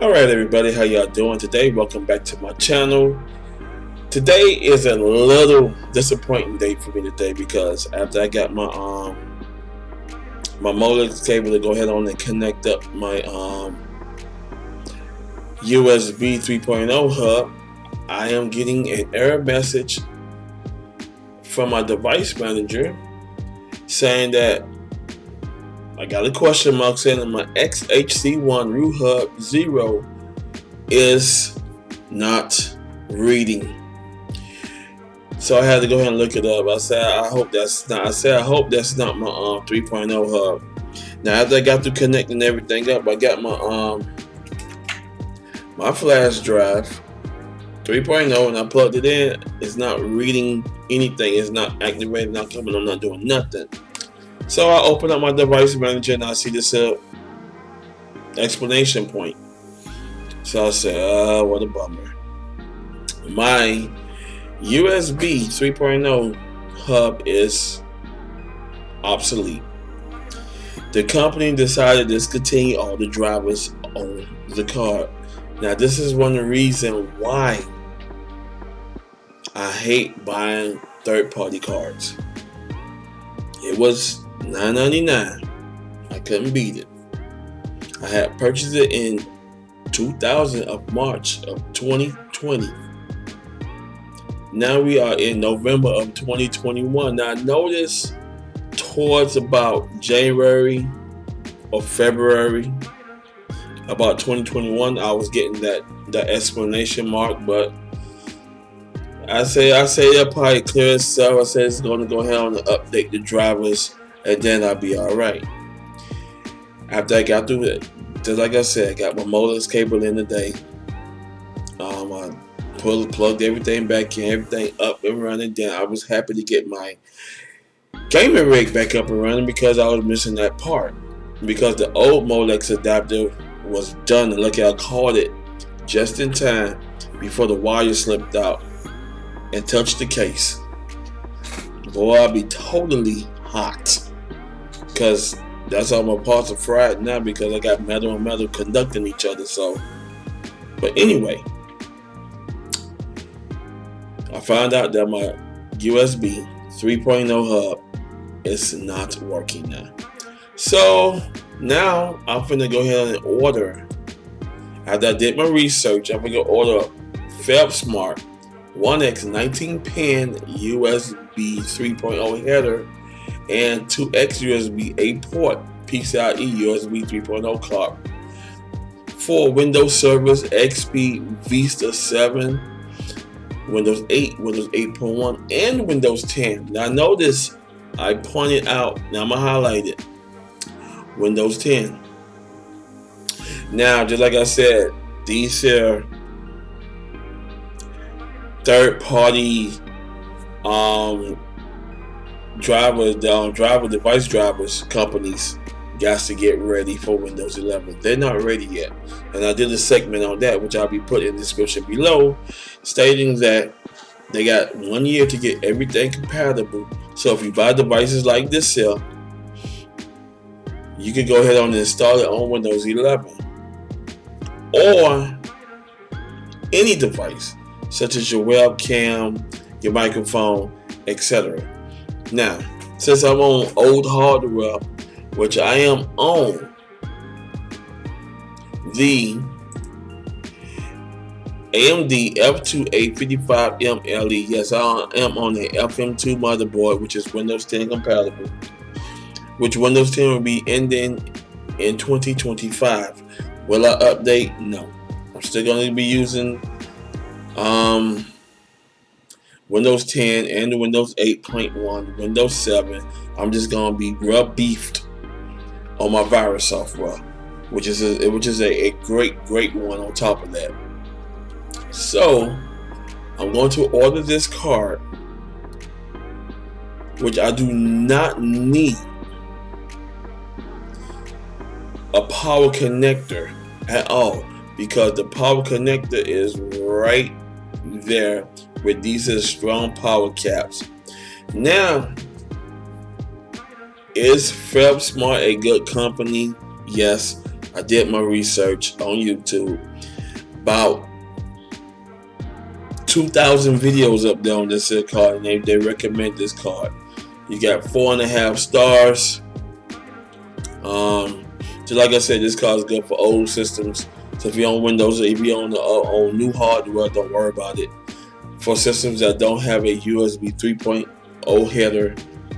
Alright everybody, how y'all doing today? Welcome back to my channel. Today is a little disappointing day for me today because after I got my Molex cable to go ahead on and connect up my USB 3.0 hub, I am getting an error message from my device manager saying that I got a question mark saying that my XHC1 root hub 0 is not reading. So I had to go ahead and look it up. I said I hope that's not my 3.0 hub. Now after I got to connecting everything up, I got my my flash drive 3.0 and I plugged it in. It's not reading anything. It's not activated, not coming. I'm not doing nothing. So I open up my device manager and I see this explanation point. So I said, what a bummer. My USB 3.0 hub is obsolete. The company decided to discontinue all the drivers on the card. Now this is one of the reasons why I hate buying third-party cards. It was $9.99. I couldn't beat it. I had purchased it in 2000 of March of 2020. Now we are in November of 2021. Now I noticed towards about January or February about 2021 I was getting that explanation mark, but I say it'll probably clear itself. I said it's going to go ahead and update the drivers and then I'll be alright. After I got through it, just like I said, I got my Molex cable in today. I plugged everything back in, everything up and running. Then I was happy to get my gaming rig back up and running because I was missing that part. Because the old Molex adapter was done, and look, I caught it just in time before the wire slipped out and touched the case. Boy, I'll be totally hot because that's how my parts are fried now because I got metal and metal conducting each other. So, but anyway, I found out that my USB 3.0 hub is not working now. So now I'm finna go ahead and order. After I did my research, I'm gonna order FebSmart 1X 19-pin USB 3.0 header and 2X USB A port PCIe USB 3.0 card for Windows servers, XP, Vista 7, Windows 8, Windows 8.1, and Windows 10. Now notice I pointed out, now I'm gonna highlight it, Windows 10. Now just like I said, these are third-party device drivers companies got to get ready for Windows 11. They're not ready yet, and I did a segment on that, which I'll be putting in the description below, stating that they got 1 year to get everything compatible. So if you buy devices like this here, you can go ahead and install it on Windows 11 or any device such as your webcam, your microphone, etc. Now, since I'm on old hardware, which I am on the AMD F2855M LE, yes, I am on the FM2 motherboard, which is Windows 10 compatible, which Windows 10 will be ending in 2025. Will I update? No. I'm still going to be using Windows 10 and the Windows 8.1, Windows 7. I'm just going to be beefed on my virus software, which is a great one on top of that. So I'm going to order this card, which I do not need a power connector at all, because the power connector is right there with these strong power caps. Now, is FebSmart a good company? Yes, I did my research on YouTube. about 2,000 videos up there on this card, and they recommend this card. You got 4.5 stars. Just like I said, this card is good for old systems. So if you're on Windows or if you're on new hardware, don't worry about it. For systems that don't have a USB 3.0 header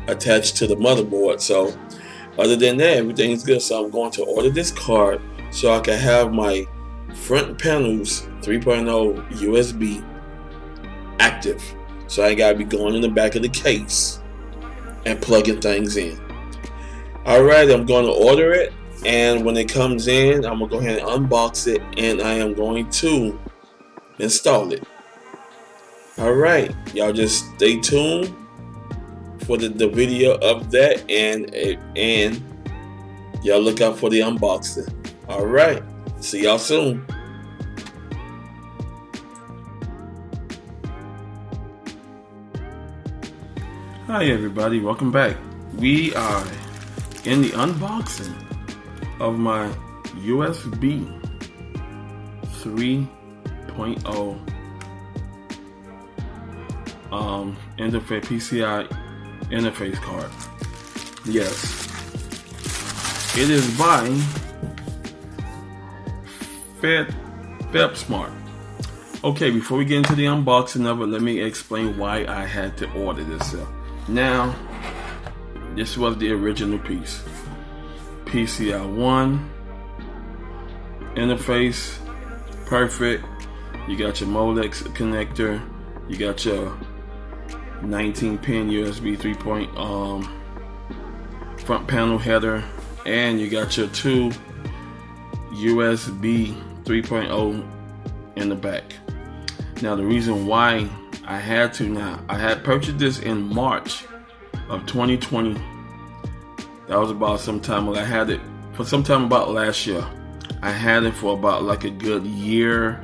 attached to the motherboard. So other than that, everything's good. So I'm going to order this card so I can have my front panels 3.0 USB active. So I gotta be going in the back of the case and plugging things in. Alright, I'm going to order it, and when it comes in, I'm gonna go ahead and unbox it, and I am going to install it. Alright, y'all just stay tuned for the video of that, and y'all look out for the unboxing. Alright, see y'all soon. Hi everybody, welcome back. We are in the unboxing of my USB 3.0 interface PCI interface card. Yes, it is by FebSmart. Okay, before we get into the unboxing of it, let me explain why I had to order this. Now, this was the original piece. PCI 1 interface, perfect. You got your Molex connector. You got your 19-pin USB 3.0 front panel header, and you got your 2 USB 3.0 in the back. Now, the reason why I had purchased this in March of 2020. That was about sometime when I had it for sometime about last year. I had it for about like a good year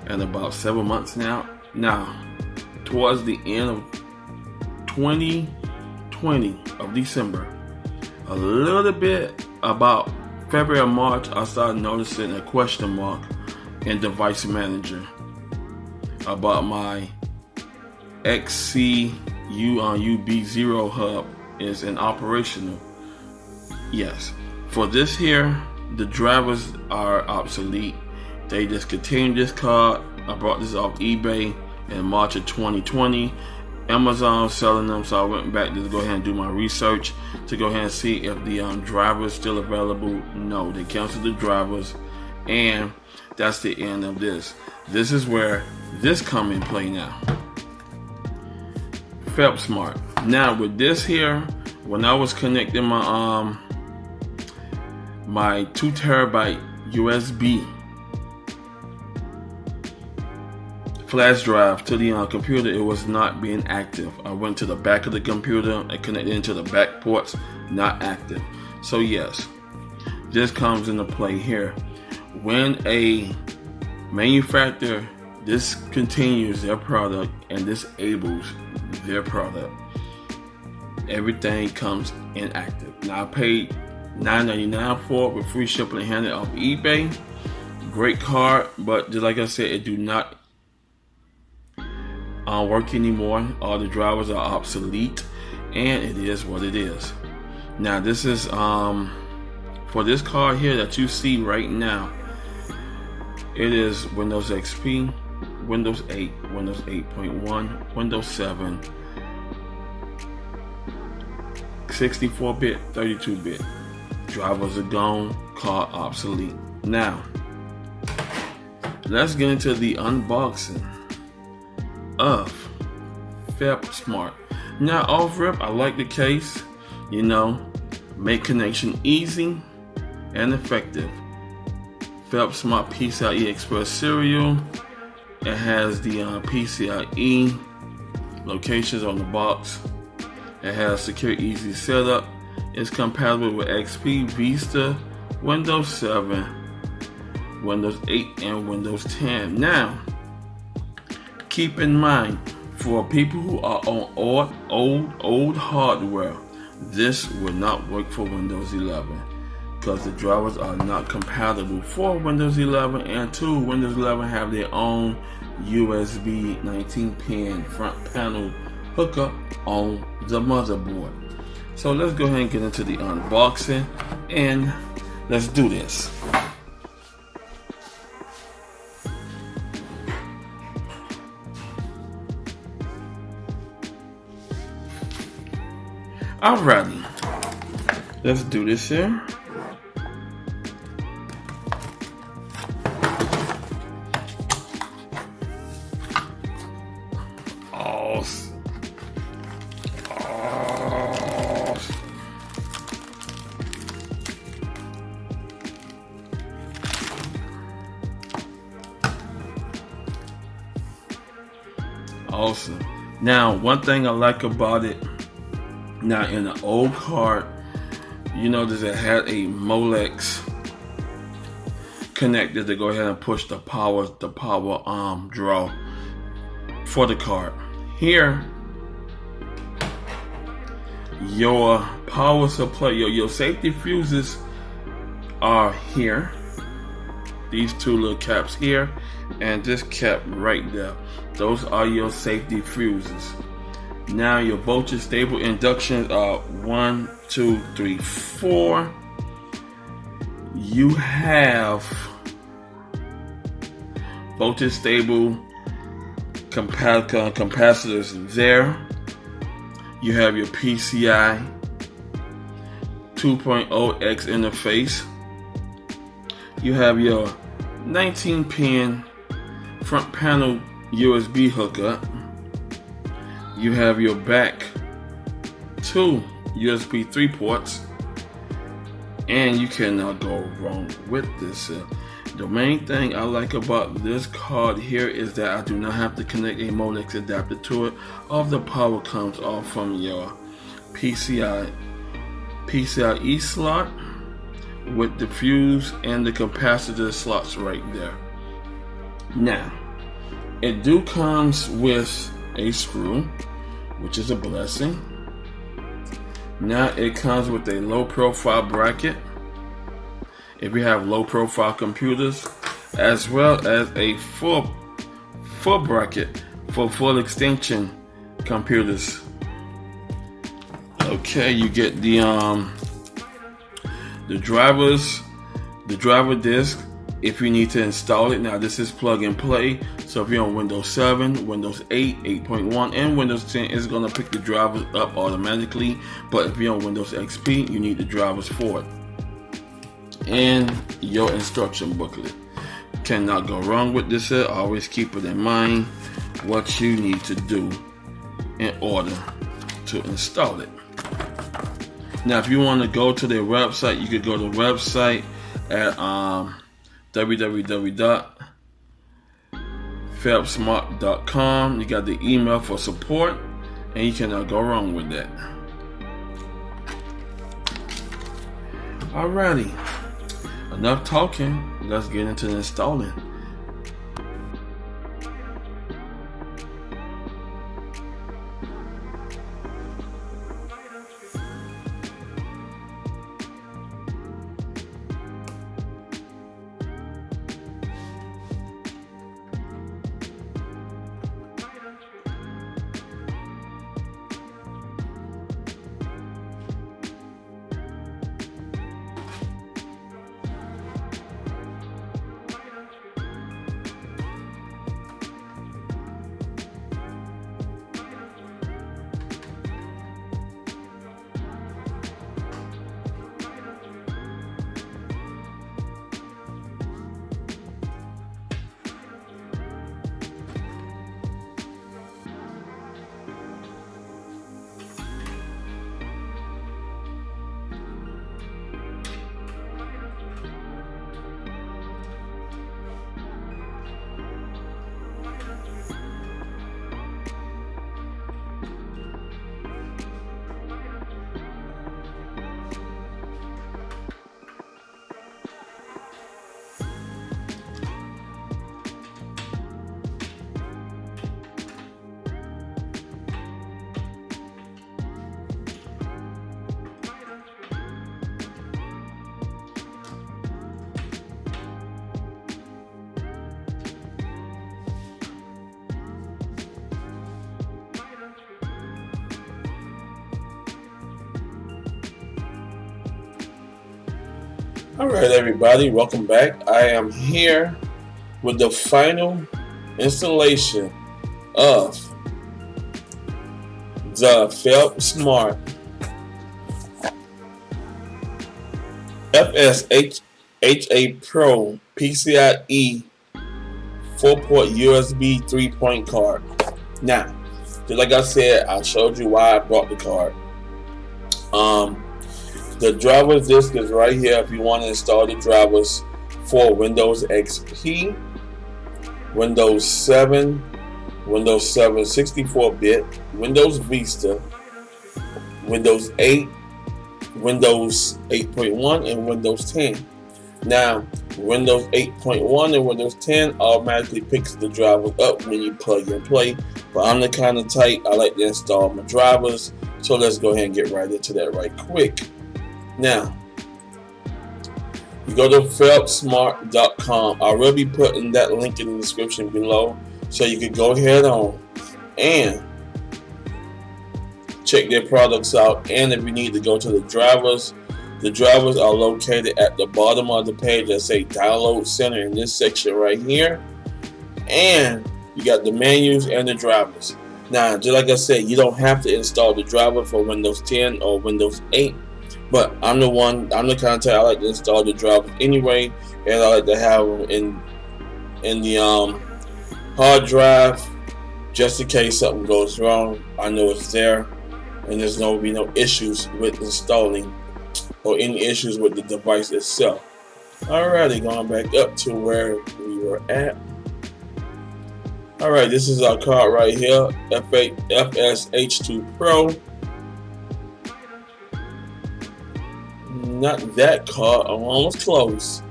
and about 7 months now. Now, towards the end of 2020 of December, a little bit about February or March, I started noticing a question mark in Device Manager about my XCUB0 hub is inoperational. Yes, for this here, the drivers are obsolete. They discontinued this card. I bought this off eBay in March of 2020. Amazon selling them, so I went back to go ahead and do my research to go ahead and see if the driver is still available. No, they canceled the drivers, and that's the end of this. This is where this come in play now. FebSmart. Now with this here, when I was connecting my my 2 terabyte USB flash drive to the computer, it was not being active. I went to the back of the computer and connected into the back ports, not active. So yes, this comes into play here. When a manufacturer discontinues their product and disables their product, everything comes inactive. Now I paid $9.99 for it with free shipping and handling off eBay. Great card, but just like I said, it do not work anymore. All the drivers are obsolete, and it is what it is. Now this is for this card here that you see right now. It is Windows XP, Windows 8, Windows 8.1, Windows 7, 64-bit, 32-bit. Drivers are gone, card obsolete. Now, let's get into the unboxing of FebSmart. Now, off rip, I like the case. You know, make connection easy and effective. FebSmart PCIe Express serial. It has the PCIe locations on the box. It has secure easy setup. It's compatible with XP, Vista, Windows 7, Windows 8, and Windows 10. Now, keep in mind, for people who are on old hardware, this will not work for Windows 11. because the drivers are not compatible for Windows 11, and 2, Windows 11 have their own USB 19-pin front panel hookup on the motherboard. So let's go ahead and get into the unboxing and let's do this. Alrighty, let's do this here. Awesome. Now, one thing I like about it, now in the old card, you notice it had a Molex connector to go ahead and push the power draw for the card. Here, your power supply, your safety fuses are here. These two little caps here and this cap right there. Those are your safety fuses. Now your voltage stable inductions are 1, 2, 3, 4. You have voltage stable capacitors there. You have your PCI 2.0X interface. You have your 19-pin front panel USB hookup. You have your back 2 USB 3 ports, and you cannot go wrong with this. The main thing I like about this card here is that I do not have to connect a Molex adapter to it. All the power comes off from your PCIe slot with the fuse and the capacitor slots right there. Now, it do comes with a screw, which is a blessing. Now it comes with a low profile bracket if you have low profile computers, as well as a full bracket for full extension computers. Okay, you get the driver disk if you need to install it. Now this is plug and play, so if you're on Windows 7, Windows 8, 8.1, and Windows 10, it's going to pick the drivers up automatically. But if you're on Windows XP, you need the drivers for it. And your instruction booklet. Cannot go wrong with this. Always keep it in mind what you need to do in order to install it. Now if you want to go to their website, you could go to the website at www.FebSmart.com. You got the email for support, and you cannot go wrong with that. Alrighty, enough talking. Let's get into installing. Alright everybody, welcome back. I am here with the final installation of the FebSmart FS-HA-Pro PCIe 4-port USB 3-point card. Now, just like I said, I showed you why I bought the card. The driver's disk is right here if you want to install the drivers for Windows XP, Windows 7, Windows 7 64-bit, Windows Vista, Windows 8, Windows 8.1, and Windows 10. Now, Windows 8.1 and Windows 10 automatically picks the drivers up when you plug and play, but I'm the kind of type I like to install my drivers, so let's go ahead and get right into that right quick. Now, you go to FebSmart.com. I will be putting that link in the description below, so you can go ahead on and check their products out. And if you need to go to the drivers are located at the bottom of the page that say Download Center in this section right here. And you got the menus and the drivers. Now, just like I said, you don't have to install the driver for Windows 10 or Windows 8. But I'm the kind of type I like to install the drivers anyway, and I like to have them in the hard drive just in case something goes wrong. I know it's there, and there's no issues with installing or any issues with the device itself. Alrighty, going back up to where we were at. Alright, this is our card right here, FS-HA-Pro. Not that card, I'm almost close.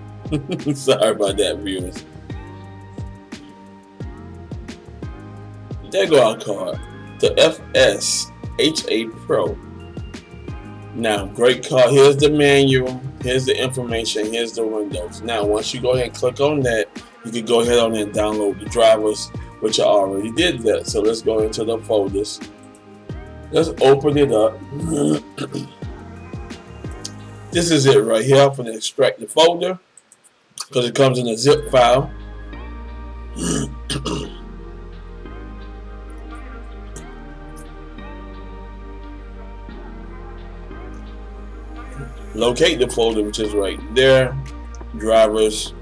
Sorry about that, viewers. There go our card, the FS-HA-Pro. Now, great card. Here's the manual, here's the information, here's the windows. Now, once you go ahead and click on that, you can go ahead on and download the drivers, which I already did that. So let's go into the folders. Let's open it up. This is it right here. I'm going to extract the folder because it comes in a zip file. Locate the folder, which is right there. Drivers,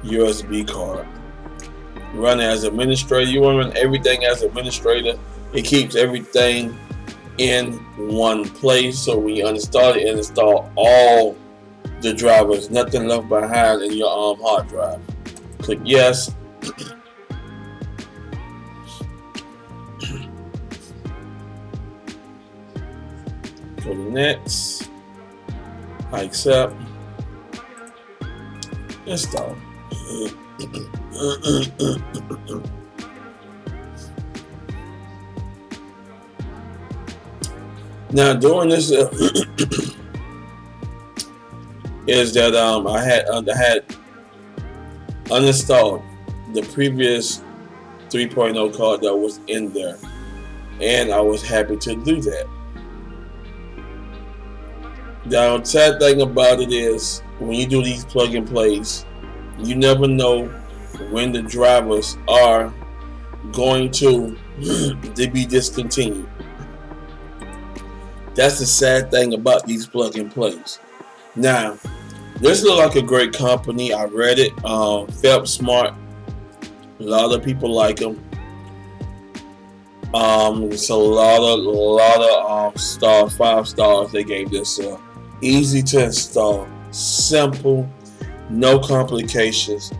USB card. Run as administrator. You want to run everything as administrator. It keeps everything in one place, so when you uninstall it and install all the drivers, nothing left behind in your hard drive. Click yes. Go to next. I accept. Install. Now, doing this is that I had uninstalled the previous 3.0 card that was in there, and I was happy to do that. The sad thing about it is when you do these plug and plays, you never know when the drivers are going to be discontinued. That's the sad thing about these plug and plays. Now, this looks like a great company. I read it. FebSmart. A lot of people like them. It's a lot of 5 stars they gave this. Easy to install, simple, no complications,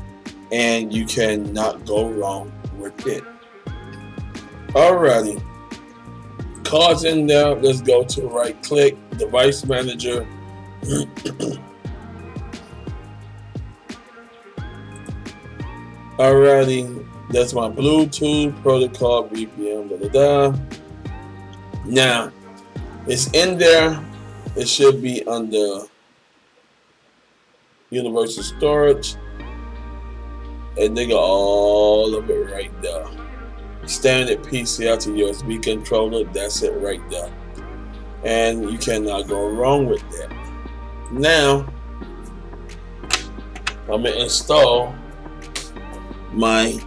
and you cannot go wrong with it. Alrighty. Cards in there. Let's go to right click, device manager. Alrighty, that's my Bluetooth protocol VPN. Now, it's in there. It should be under universal storage, and they got all of it right there. Standard PCI to USB controller, that's it right there, and you cannot go wrong with that. Now, I'm going to install my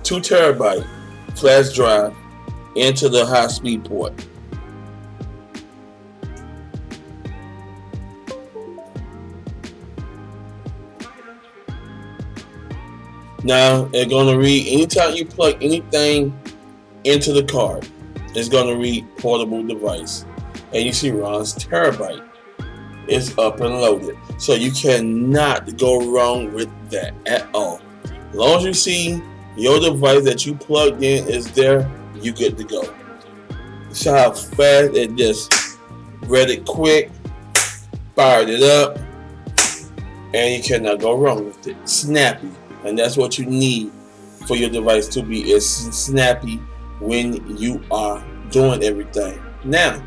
2 terabyte flash drive into the high speed port. Now it's going to read, anytime you plug anything into the card, it's going to read portable device. And you see Ron's terabyte is up and loaded. So you cannot go wrong with that at all. As long as you see your device that you plugged in is there, you good to go. See how fast it just read it quick, fired it up, and you cannot go wrong with it. Snappy. And that's what you need for your device to be, is snappy when you are doing everything. Now,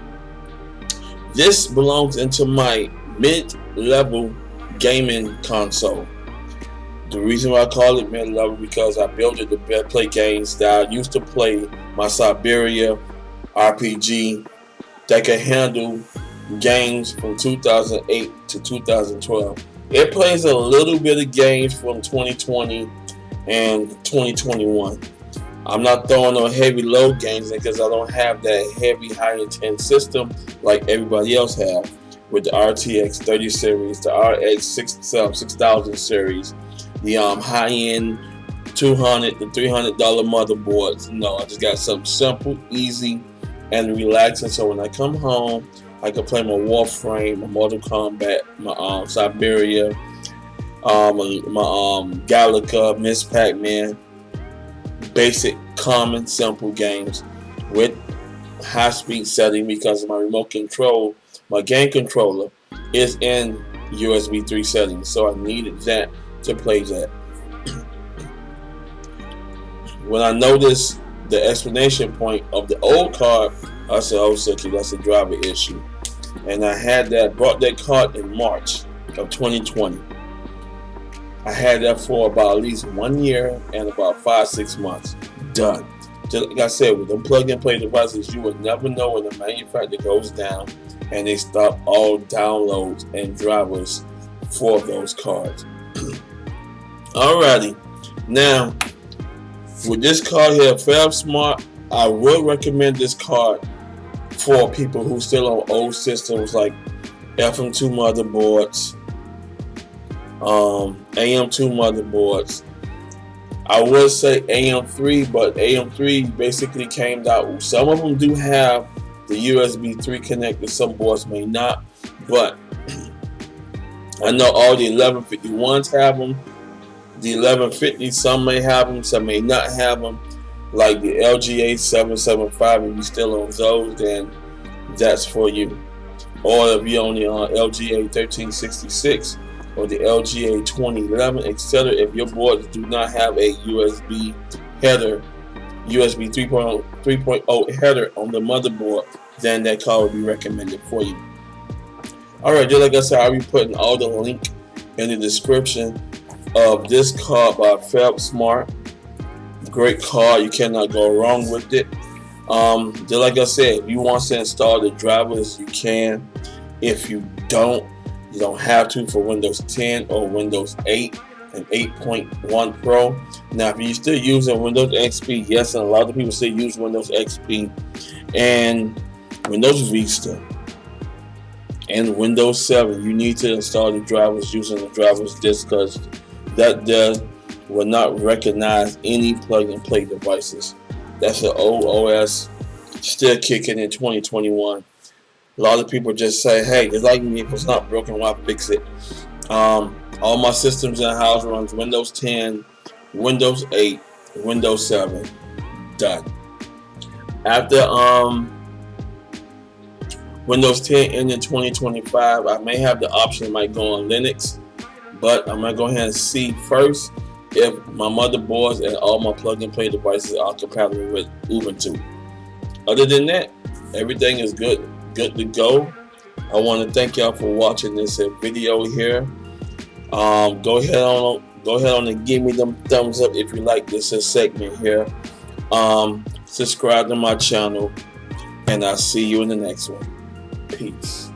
this belongs into my mid-level gaming console. The reason why I call it mid-level because I built it to play games that I used to play, my Siberia RPG, that can handle games from 2008 to 2012. It plays a little bit of games from 2020 and 2021. I'm not throwing no heavy load games because I don't have that heavy high intense system like everybody else have with the RTX 30 series, the RX 6000 series, the high end $200 to $300 motherboards. No, I just got something simple, easy, and relaxing. So when I come home, I can play my Warframe, my Mortal Kombat, my Siberia, my Galaga, Miss Pac-Man. Basic, common, simple games with high-speed setting because my remote control, my game controller, is in USB 3 settings. So I needed that to play that. When I noticed the explanation point of the old card, I said, oh, Suki, that's a driver issue. And I brought that card in March of 2020. I had that for about at least 1 year and about 5-6 months. Done. Just like I said, with them plug and play devices, you will never know when the manufacturer goes down and they stop all downloads and drivers for those cards. Alrighty. Now, with this card here, FebSmart, I would recommend this card for people who still on old systems like FM2 motherboards, AM2 motherboards. I would say AM3, but AM3 basically came out. Some of them do have the USB 3 connector, some boards may not, but I know all the 1151s have them. The 1150, some may have them, some may not have them. Like the LGA 775, if you're still on those, then that's for you. Or if you're on the LGA 1366 or the LGA 2011, etc., if your boards do not have a USB header, USB 3.0 header on the motherboard, then that card would be recommended for you. Alright, just like I said, I'll be putting all the link in the description of this card by FebSmart. Great card, you cannot go wrong with it. Just like I said, if you want to install the drivers, you can. If you don't have to for Windows 10 or Windows 8 and 8.1 Pro. Now, if you're still using Windows XP, yes, and a lot of people still use Windows XP and Windows Vista and Windows 7, you need to install the drivers using the drivers disk, because that will not recognize any plug-and-play devices. That's an old OS still kicking in 2021. A lot of people just say, hey, it's like me, if it's not broken, why fix it? All my systems in the house runs Windows 10, Windows 8, Windows 7. Done. After Windows 10 ended in 2025, I may have the option, might go on Linux, but I'm going to go ahead and see first if my motherboards and all my plug-and-play devices are compatible with Ubuntu. Other than that, everything is good to go. I want to thank y'all for watching this video here. Go ahead on and give me them thumbs up if you like this segment here. Subscribe to my channel, and I'll see you in the next one. Peace.